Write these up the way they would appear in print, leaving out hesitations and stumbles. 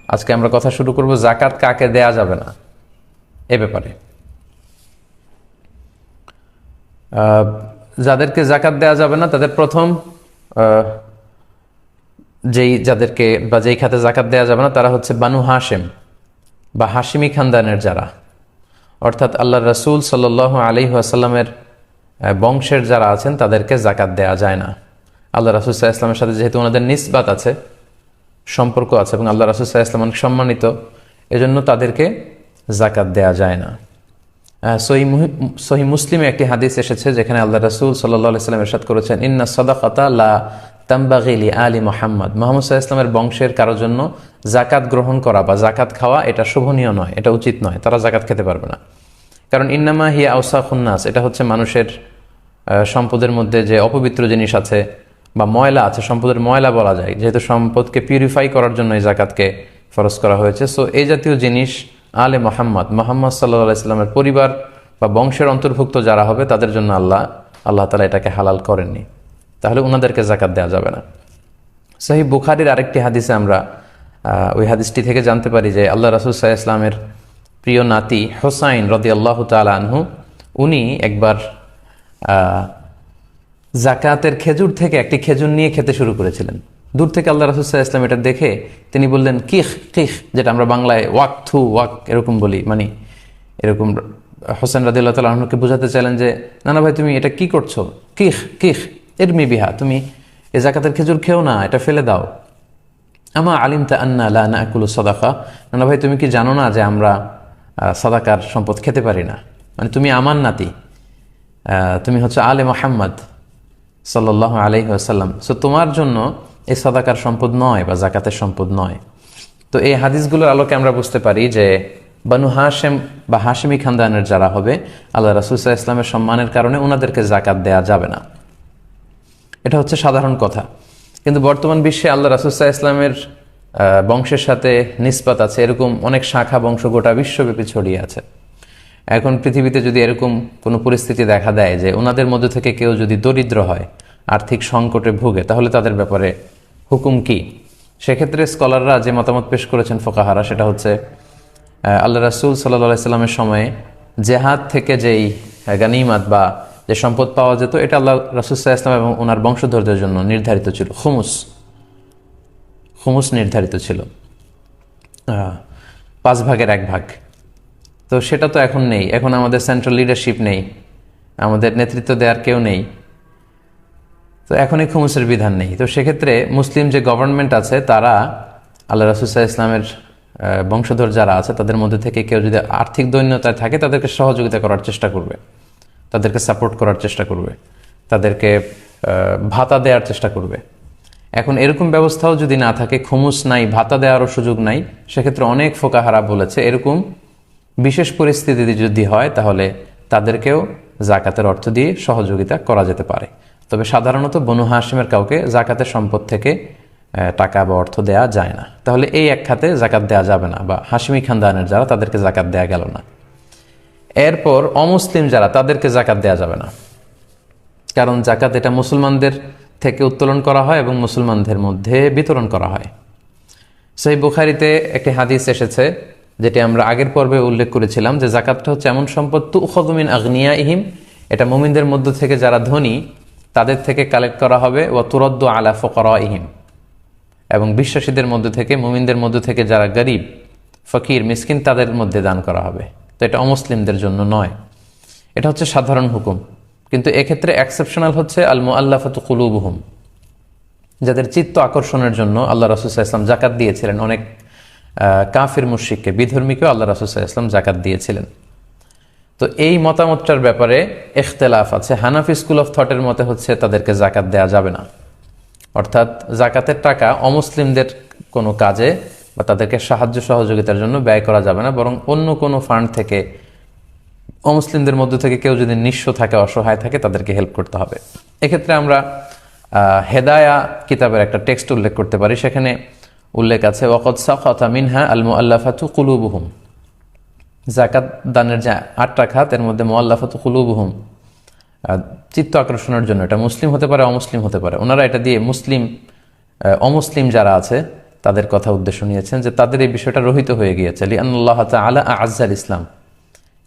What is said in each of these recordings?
আজকে আমরা কথা শুরু করব যাকাত কাকে দেয়া যাবে না এ ব্যাপারে। যাদেরকে যাকাত দেয়া যাবে না তাদের প্রথম যাদেরকে বা যেই খাতে যাকাত দেয়া যাবে না তারা হচ্ছে বানু হাশেম বা হাশিমি খানদানের যারা, অর্থাৎ আল্লাহ রসুল সাল্লাল্লাহু আলাইহি ওয়াসাল্লামের বংশের যারা আছেন তাদেরকে যাকাত দেয়া যায় না। আল্লাহ রাসূল সাল্লাল্লাহু আলাইহি ওয়াসাল্লামের সাথে যেহেতু ওনাদের নিসবাত আছে, সম্পর্ক আছে, এবং আল্লাহ রাসূল সাল্লাল্লাহু আলাইহি ওয়াসাল্লাম অনেক সম্মানিত, এজন্য তাদেরকে যাকাত দেয়া যায় না। সহিহ মুসলিমে একটি হাদিস এসেছে যেখানে আল্লাহ রাসূল সাল্লাল্লাহু আলাইহি ওয়াসাল্লাম ইরশাদ করেছেন, ইন্না সাদাকাতা লা তামবাগি লি আলি মুহাম্মদ। মুহাম্মদ সাল্লাল্লাহু আলাইহি ওয়াসাল্লামের বংশের কারোর জন্য যাকাত গ্রহণ করা বা যাকাত খাওয়া এটা শোভনীয় নয়, এটা উচিত নয়, তারা যাকাত খেতে পারবে না। কারণ ইন্নামা হিয়া আওসাখুন নাস, এটা হচ্ছে মানুষের সম্পদের মধ্যে যে অপবিত্র জিনিস আছে বা ময়লা আছে, সম্পদের ময়লা বলা যায়, যেহেতু সম্পদকে পিউরিফাই করার জন্য এই যাকাতকে ফরজ করা হয়েছে। সো এই জাতীয় জিনিস আলে মোহাম্মদ সাল্লাল্লাহু আলাইহি ওয়াসাল্লামের পরিবার বা বংশের অন্তর্ভুক্ত যারা হবে তাদের জন্য আল্লাহ তাআলা এটাকে হালাল করেননি, তাহলে ওনাদেরকে যাকাত দেওয়া যাবে না। সহিহ বুখারীর আরেকটি হাদিসে আমরা ওই হাদিসটি থেকে জানতে পারি যে আল্লাহ রাসূল সাল্লাল্লাহু আলাইহি ওয়াসাল্লামের প্রিয় নাতি হুসাইন রাদিয়াল্লাহু তাআলা আনহু, উনি একবার যাকাতের খেজুর থেকে একটি খেজুর নিয়ে খেতে শুরু করেছিলেন। দূর থেকে আল্লাহ রাসূল সাল্লাল্লাহু আলাইহি ওয়াসাল্লাম এটা দেখে তিনি বললেন কিখ কিখ, যেটা আমরা বাংলায় ওয়াক থু ওয়াক এরকম বলি, মানে এরকম হোসেন রাদিয়াল্লাহু তাআলা আনহুকে বোঝাতে চাইলেন যে নানা ভাই তুমি এটা কি করছো, কিখ কিখ ইরমি বিহা, তুমি এ যাকাতের খেজুর খেও না, এটা ফেলে দাও। আমা আলিমতা আন্না লা নাকুলু সাদাকা, নানা ভাই তুমি কি জানো না যে আমরা সাদাকার সম্পদ খেতে পারি না, মানে তুমি আমার নাতি, তুমি হচ্ছে আলে মুহাম্মদ সাল্লাল্লাহু আলাইহি ওয়াসাল্লাম, সো তোমার জন্য এই সাদাকার সম্পদ নয় বা যাকাতের সম্পদ নয়। তো এই হাদিসগুলোর আলোকে আমরা বুঝতে পারি যে বানু হাশেম বা হাশিমি খানদানের যারা হবে, আল্লাহ রাসূল সাল্লাল্লাহু আলাইহি ওয়াসাল্লামের সম্মানের কারণে ওনাদেরকে যাকাত দেয়া যাবে না। এটা হচ্ছে সাধারণ কথা। কিন্তু বর্তমান বিশ্বে আল্লাহ রাসূল সাল্লাল্লাহু আলাইহি ওয়াসাল্লামের বংশের সাথে নিসবত আছে এরকম অনেক শাখা বংশ গোটা বিশ্বব্যাপী ছড়িয়ে আছে। এখন পৃথিবীতে যদি এরকম কোনো পরিস্থিতি দেখা দেয় যে ওনাদের মধ্যে থেকে কেউ যদি দরিদ্র হয়, আর্থিক সংকটে ভুগে, তাহলে তাদের ব্যাপারে হুকুম কি? সেক্ষেত্রে স্কলাররা যে মতামত পেশ করেছেন ফোকাহারা, সেটা হচ্ছে আল্লাহ রাসূল সাল্লাল্লাহু আলাইহি ওয়াসাল্লামের সময়ে জেহাদ থেকে যেই গানিমাত বা যে সম্পদ পাওয়া যেত, এটা আল্লাহ রাসূল সাল্লাল্লাহু আলাইহি ওয়াসাল্লাম এবং ওনার বংশধরদের জন্য নির্ধারিত ছিল, খুমুস নির্ধারিত ছিল, 1/5 তো সেটা তো এখন নেই। এখন আমাদের সেন্ট্রাল লিডারশিপ নেই, আমাদের নেতৃত্ব দেওয়ার কেউ নেই, তো এখন এই খুমুসের বিধান নেই। তো সেক্ষেত্রে মুসলিম যে গভর্নমেন্ট আছে তারা আল্লাহ রাসূল সাল্লাল্লাহু আলাইহি ওয়াসাল্লামের বংশধর যারা আছে তাদের মধ্যে থেকে কেউ যদি আর্থিক দৈন্যতায় থাকে তাদেরকে সহযোগিতা করার চেষ্টা করবে, তাদেরকে সাপোর্ট করার চেষ্টা করবে, তাদেরকে ভাতা দেওয়ার চেষ্টা করবে। এখন এরকম ব্যবস্থাও যদি না থাকে, খুমুস নাই, ভাতা দেওয়ারও সুযোগ নাই, সেক্ষেত্রে অনেক ফোকাহারা বলেছে এরকম বিশেষ পরিস্থিতি যদি হয় তাহলে তাদেরকেও যাকাতের অর্থ দিয়ে সহযোগিতা করা যেতে পারে। তবে সাধারণত বনু হাশিমের কাউকে যাকাতের সম্পদ থেকে টাকা বা অর্থ দেয়া যায় না, তাহলে এই এক খাতে যাকাত দেয়া যাবে না, বা হাশিমি খানদানের যারা তাদেরকে যাকাত দেয়া গেল না। এরপর অমুসলিম যারা, তাদেরকে যাকাত দেয়া যাবে না, কারণ যাকাত এটা মুসলমানদের থেকে উত্তোলন করা হয় এবং মুসলমানদের মধ্যে বিতরণ করা হয়। সহিহ বুখারীতে একটি হাদিস এসেছে যেটি আমরা আগের পর্বে উল্লেখ করেছিলাম যে যাকাতটা হচ্ছে এমন সম্পদ তুখযু মিন আগনিয়াইহিম, এটা মুমিনদের মধ্য থেকে যারা ধনী তাদের থেকে কালেক্ট করা হবে, ওয়া তুরাদ্দু আলা ফুকারাইহিম, এবং বিশ্বাসীদের মধ্য থেকে, মুমিনদের মধ্য থেকে যারা গরিব ফকির মিসকিন তাদের মধ্যে দান করা হবে। তো এটা অমুসলিমদের জন্য নয়, এটা হচ্ছে সাধারণ হুকুম। কিন্তু এক্ষেত্রে এক্সেপশনাল হচ্ছে আল মুআল্লাফাতু কুলুবুহুম, যাদের চিত্ত আকর্ষণের জন্য আল্লাহ রাসূল সাল্লাল্লাহু আলাইহি ওয়াসাল্লাম যাকাত দিয়েছিলেন। অনেক কাফির মুশরিককে, বিধর্মীকেও আল্লাহ রাসূল সাল্লাল্লাহু আলাইহি ওয়াসাল্লাম যাকাত দিয়েছিলেন। তো এই মতামতটার ব্যাপারে ইখতিলাফ আছে। হানাফি স্কুল অফ থটের মতে হচ্ছে তাদেরকে যাকাত দেয়া যাবে না, অর্থাৎ যাকাতের টাকা অমুসলিমদের কোনো কাজে বা তাদেরকে সাহায্য সহযোগিতার জন্য ব্যয় করা যাবে না, বরং অন্য কোনো ফান্ড থেকে অমুসলিমদের মধ্য থেকে কেউ যদি নিঃস্ব থাকে, অসহায় থাকে, তাদেরকে হেল্প করতে হবে। এক্ষেত্রে আমরা হেদায়া কিতাবের একটা টেক্সট উল্লেখ করতে পারি, সেখানে উল্লেখ আছে ওয়াকাদ সাকাতা মিনহা আল মুআল্লাফাতু কুলুবুহুম, যাকাত দানের যে 8টা খাত এর মধ্যে মুআল্লাফাতু কুলুবুহুম চিত্ত আকর্ষণের জন্য, এটা মুসলিম হতে পারে অমুসলিম হতে পারে, ওনারা এটা দিয়ে মুসলিম অমুসলিম যারা আছে তাদের কথা উদ্দেশ্য নিয়েছেন যে তাদের এই বিষয়টা রহিত হয়ে গিয়েছে লিআন্নাল্লাহ তাআলা আ'আজ্জাল ইসলাম,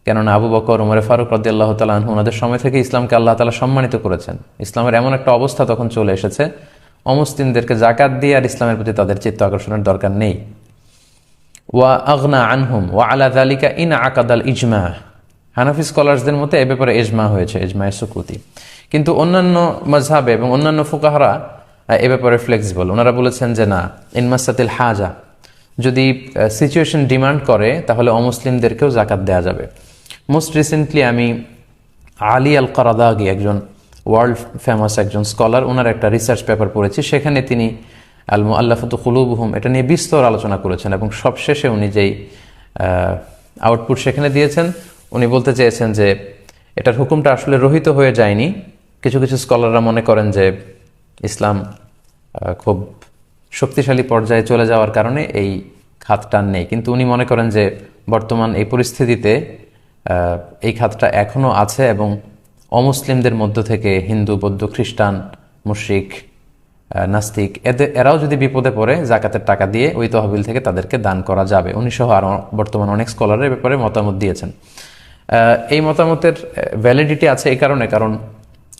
কেননা আবু বকর, ওমর ফারুক রাদিয়াল্লাহু তাআলা আনহু ওনাদের সময় থেকে ইসলামকে আল্লাহ তাআলা সম্মানিত করেছেন। ইসলামের এমন একটা অবস্থা তখন চলে এসেছে, অমুসলিমদেরকে জাকাত দিয়ে আর ইসলামের প্রতি তাদের চিত্ত আকর্ষণের দরকার নেই। ওয়া আগনা আনহুম ওয়া আলা যালিকা ইন আকাদাল ইজমা, হানাফি স্কলার্সদের মতে এ ব্যাপারে ইজমা হয়েছে, ইজমায়ে সুকুতি। কিন্তু অন্যান্য মাযহাবে এবং অন্যান্য ফুকাহারা এ ব্যাপারে ফ্লেক্সিবল। ওনারা বলেছেন যে না, ইনমাসাতিল হাজা, যদি সিচুয়েশন ডিমান্ড করে তাহলে অমুসলিমদেরকেও জাকাত দেওয়া যাবে। মোস্ট রিসেন্টলি আমি আলী আল কারাদাগি, একজন ওয়ার্ল্ড ফেমাস একজন স্কলার, ওনার একটা রিসার্চ পেপার পড়েছি। সেখানে তিনি আল মুআল্লাফাতু কুলুবুহুম এটা নিয়ে বিস্তর আলোচনা করেছেন এবং সবশেষে উনি যেই আউটপুট সেখানে দিয়েছেন, উনি বলতে চেয়েছেন যে এটার হুকুমটা আসলে রহিত হয়ে যায়নি। কিছু কিছু স্কলাররা মনে করেন যে ইসলাম খুব শক্তিশালী পর্যায়ে চলে যাওয়ার কারণে এই খাতটা নেই, কিন্তু উনি মনে করেন যে বর্তমান এই পরিস্থিতিতে এই খাতটা এখনও আছে এবং অমুসলিমদের মধ্য থেকে হিন্দু, বৌদ্ধ, খ্রিস্টান, মুশরিক, নাস্তিক এরাও যদি বিপদে পড়ে জাকাতের টাকা দিয়ে ওই তহবিল থেকে তাদেরকে দান করা যাবে। উনি সহ আরও বর্তমান অনেক স্কলারের ব্যাপারে মতামত দিয়েছেন। এই মতামতের ভ্যালিডিটি আছে এই কারণে, কারণ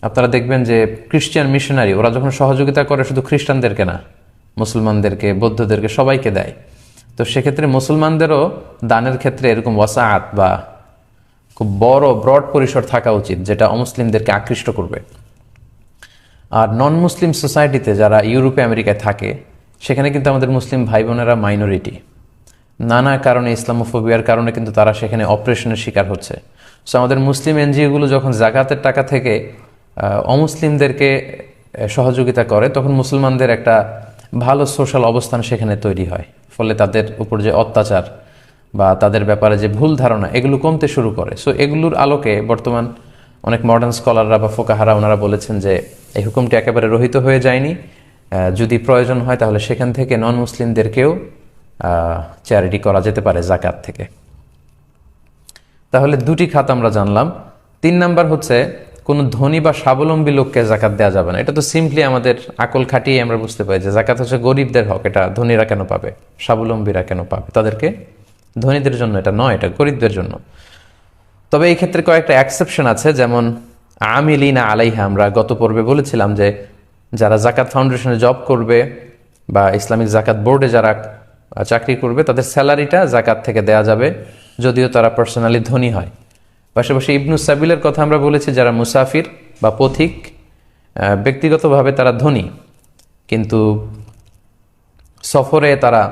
আপনারা দেখবেন যে খ্রিস্টান মিশনারি ওরা যখন সহযোগিতা করে শুধু খ্রিস্টানদেরকে না, মুসলমানদেরকে, বৌদ্ধদেরকে, সবাইকে দেয়। তো সেক্ষেত্রে মুসলমানদেরও দানের ক্ষেত্রে এরকম ওয়াসাআত বা খুব বড় ব্রড পরিসর থাকা উচিত, যেটা অমুসলিমদেরকে আকৃষ্ট করবে। আর নন মুসলিম সোসাইটিতে যারা ইউরোপে আমেরিকায় থাকে, সেখানে কিন্তু আমাদের মুসলিম ভাই বোনেরা মাইনরিটি। নানা কারণে, ইসলামোফোবিয়ার কারণে কিন্তু তারা সেখানে অপারেশনের শিকার হচ্ছে। সো আমাদের মুসলিম এনজিওগুলো যখন জাকাতের টাকা থেকে অমুসলিমদেরকে সহযোগিতা করে, তখন মুসলমানদের একটা ভালো সোশ্যাল অবস্থান সেখানে তৈরি হয়। ফলে তাদের উপর যে অত্যাচার বা তাদের ব্যাপারে যে ভুল ধারণা, এগুলো কমতে শুরু করে। সো এগুলোর আলোকে বর্তমান অনেক মডার্ন স্কলাররা বা ফোকাহারা ওনারা বলেছেন যে এই হুকুমটি একেবারে রহিত হয়ে যায়নি। যদি প্রয়োজন হয় তাহলে সেখান থেকে নন মুসলিমদেরকেও চ্যারিটি করা যেতে পারে জাকাত থেকে। তাহলে দুটি খাত আমরা জানলাম। 3 নাম্বার হচ্ছে কোনো ধনী বা স্বাবলম্বী লোককে জাকাত দেওয়া যাবে না। এটা তো সিম্পলি আমাদের আকল খাটিয়ে আমরা বুঝতে পারি যে জাকাত হচ্ছে গরিবদের হক, এটা ধনীরা কেন পাবে, স্বাবলম্বীরা কেন পাবে তাদেরকে, ধনীদের জন্য এটা নয়, এটা গরিবদের জন্য। তবে এই ক্ষেত্রে কয়েকটা এক্সেপশন আছে, যেমন আমিলিনা আলাইহা। আমরা গত পর্বে বলেছিলাম যে যারা জাকাত ফাউন্ডেশনে জব করবে বা ইসলামিক জাকাত বোর্ডে যারা চাকরি করবে, তাদের স্যালারিটা জাকাত থেকে দেয়া যাবে, যদিও তারা পার্সোনালি ধনী হয়। পাশাপাশি ইবনু সাবিলের কথা আমরা বলেছি, যারা মুসাফির বা পথিক, ব্যক্তিগতভাবে তারা ধনী, কিন্তু সফরে তারা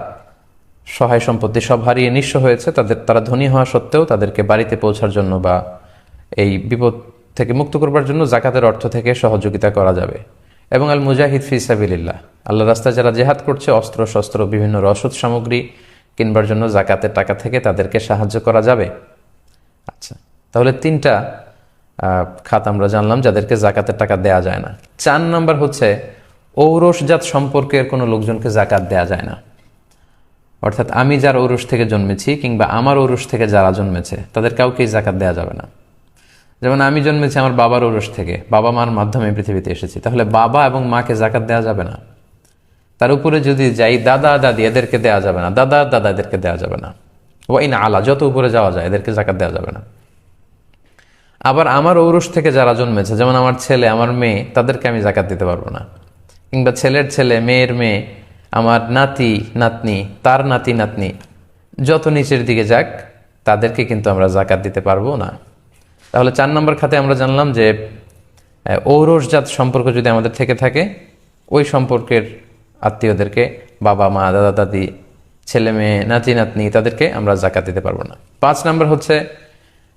সহায় সম্পত্তি সব হারিয়ে নিঃস্ব হয়েছে, তারা ধনী হওয়া সত্ত্বেও তাদেরকে বাড়িতে পৌঁছার জন্য বা এই বিপদ থেকে মুক্ত করবার জন্য জাকাতের অর্থ থেকে সহযোগিতা করা যাবে। এবং আল মুজাহিদ ফি সাবিলিল্লাহ, আল্লাহ রাস্তায় যারা জেহাদ করছে, অস্ত্র শস্ত্র বিভিন্ন রসদ সামগ্রী কিনবার জন্য জাকাতের টাকা থেকে তাদেরকে সাহায্য করা যাবে। আচ্ছা, তাহলে 3টা খাত আমরা জানলাম যাদেরকে জাকাতের টাকা দেয়া যায় না। 4 নাম্বার হচ্ছে ঔরসজাত সম্পর্কের কোনো লোকজনকে জাকাত দেয়া যায় না। অর্থাৎ আমি যার ঔরস থেকে জন্মেছি কিংবা আমার ঔরস থেকে যারা জন্মেছে তাদের কাউকেই জাকাত দেওয়া যাবে না। যেমন আমি জন্মেছি আমার বাবার ঔরস থেকে, বাবা মার মাধ্যমে পৃথিবীতে এসেছি, তাহলে বাবা এবং মাকে জাকাত দেওয়া যাবে না। তার উপরে যদি যাই দাদা দাদি, এদেরকে দেওয়া যাবে না, দাদা দাদা এদেরকে দেওয়া যাবে না। ওয়াইন আলা, যত উপরে যাওয়া যায় এদেরকে জাকাত দেওয়া যাবে না। আবার আমার ঔরস থেকে যারা জন্মেছে, যেমন আমার ছেলে, আমার মেয়ে, তাদেরকে আমি জাকাত দিতে পারবো না। কিংবা ছেলের ছেলে, মেয়ের মেয়ে, আমার নাতি নাতনি, তার নাতি নাতনি, যত নিচের দিকে যাক তাদেরকে কিন্তু আমরা জাকাত দিতে পারবো না। তাহলে 4 নম্বর খাতে আমরা জানলাম যে ঔরসজাত সম্পর্ক যদি আমাদের থেকে থাকে, ওই সম্পর্কের আত্মীয়দেরকে, বাবা মা, দাদা দাদি, ছেলে মেয়ে, নাতি নাতনি, তাদেরকে আমরা জাকাত দিতে পারবো না। 5 নম্বর হচ্ছে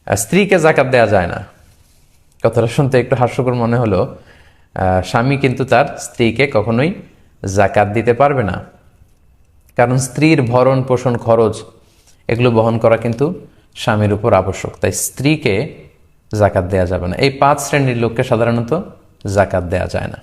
স্ত্রীকে জাকাত দেওয়া যায় না। কথাটা শুনতে একটু হাস্যকর মনে হলো, স্বামী কিন্তু তার স্ত্রীকে কখনোই জাকাত দিতে পারবে না, কারণ স্ত্রীর ভরণ পোষণ খরচ এগুলো বহন করা কিন্তু স্বামীর উপর আবশ্যক। তাই স্ত্রীকে জাকাত দেয়া যাবে না। এই 5 শ্রেণীর লোককে সাধারণত জাকাত দেয়া যায় না।